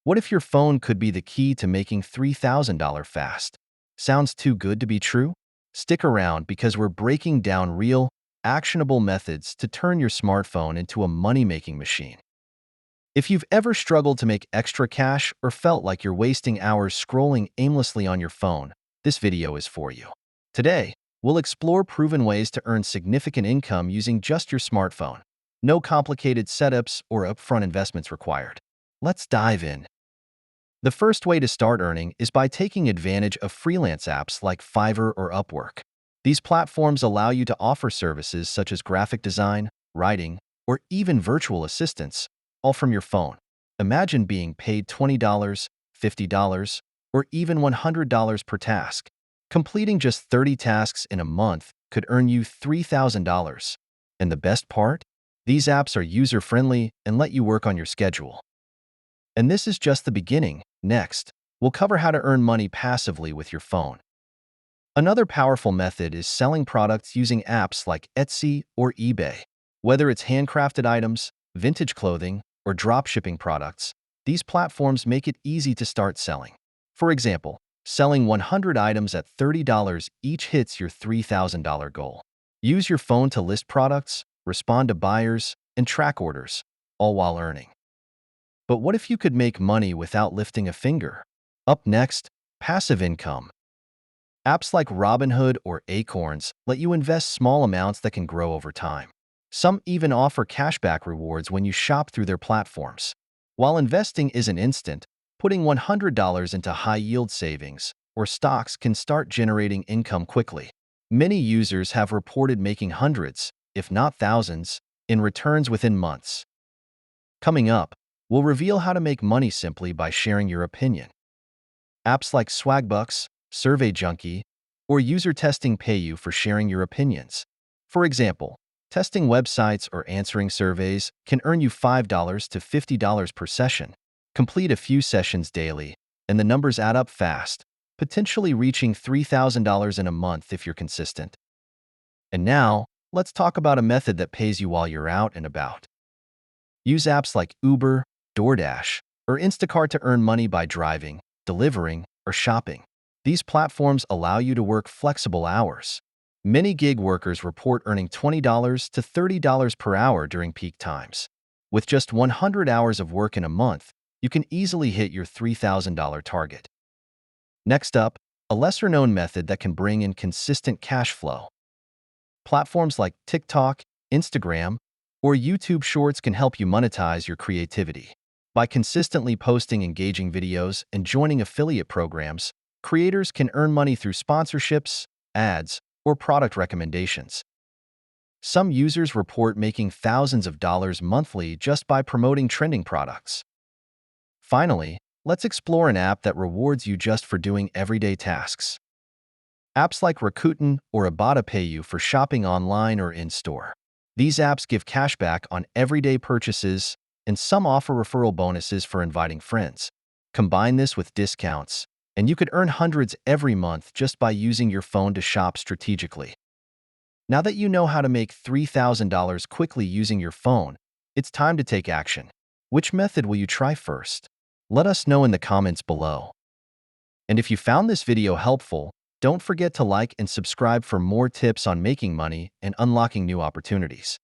What if your phone could be the key to making $3,000 fast? Sounds too good to be true? Stick around because we're breaking down real, actionable methods to turn your smartphone into a money-making machine. If you've ever struggled to make extra cash or felt like you're wasting hours scrolling aimlessly on your phone, this video is for you. Today, we'll explore proven ways to earn significant income using just your smartphone. No complicated setups or upfront investments required. Let's dive in. The first way to start earning is by taking advantage of freelance apps like Fiverr or Upwork. These platforms allow you to offer services such as graphic design, writing, or even virtual assistants, all from your phone. Imagine being paid $20, $50, or even $100 per task. Completing just 30 tasks in a month could earn you $3,000. And the best part? These apps are user-friendly and let you work on your schedule. And this is just the beginning. Next, we'll cover how to earn money passively with your phone. Another powerful method is selling products using apps like Etsy or eBay. Whether it's handcrafted items, vintage clothing, or dropshipping products, these platforms make it easy to start selling. For example, selling 100 items at $30 each hits your $3,000 goal. Use your phone to list products, respond to buyers, and track orders, all while earning. But what if you could make money without lifting a finger? Up next, passive income. Apps like Robinhood or Acorns let you invest small amounts that can grow over time. Some even offer cashback rewards when you shop through their platforms. While investing isn't instant, putting $100 into high-yield savings or stocks can start generating income quickly. Many users have reported making hundreds, if not thousands, in returns within months. Coming up, we'll reveal how to make money simply by sharing your opinion. Apps like Swagbucks, Survey Junkie, or User Testing pay you for sharing your opinions. For example, testing websites or answering surveys can earn you $5 to $50 per session. Complete a few sessions daily, and the numbers add up fast, potentially reaching $3,000 in a month if you're consistent. And now, let's talk about a method that pays you while you're out and about. Use apps like Uber, DoorDash, or Instacart to earn money by driving, delivering, or shopping. These platforms allow you to work flexible hours. Many gig workers report earning $20 to $30 per hour during peak times. With just 100 hours of work in a month, you can easily hit your $3,000 target. Next up, a lesser-known method that can bring in consistent cash flow. Platforms like TikTok, Instagram, or YouTube Shorts can help you monetize your creativity. By consistently posting engaging videos and joining affiliate programs, creators can earn money through sponsorships, ads, or product recommendations. Some users report making thousands of dollars monthly just by promoting trending products. Finally, let's explore an app that rewards you just for doing everyday tasks. Apps like Rakuten or Ibotta pay you for shopping online or in-store. These apps give cashback on everyday purchases, and some offer referral bonuses for inviting friends. Combine this with discounts, and you could earn hundreds every month just by using your phone to shop strategically. Now that you know how to make $3,000 quickly using your phone, it's time to take action. Which method will you try first? Let us know in the comments below. And if you found this video helpful, don't forget to like and subscribe for more tips on making money and unlocking new opportunities.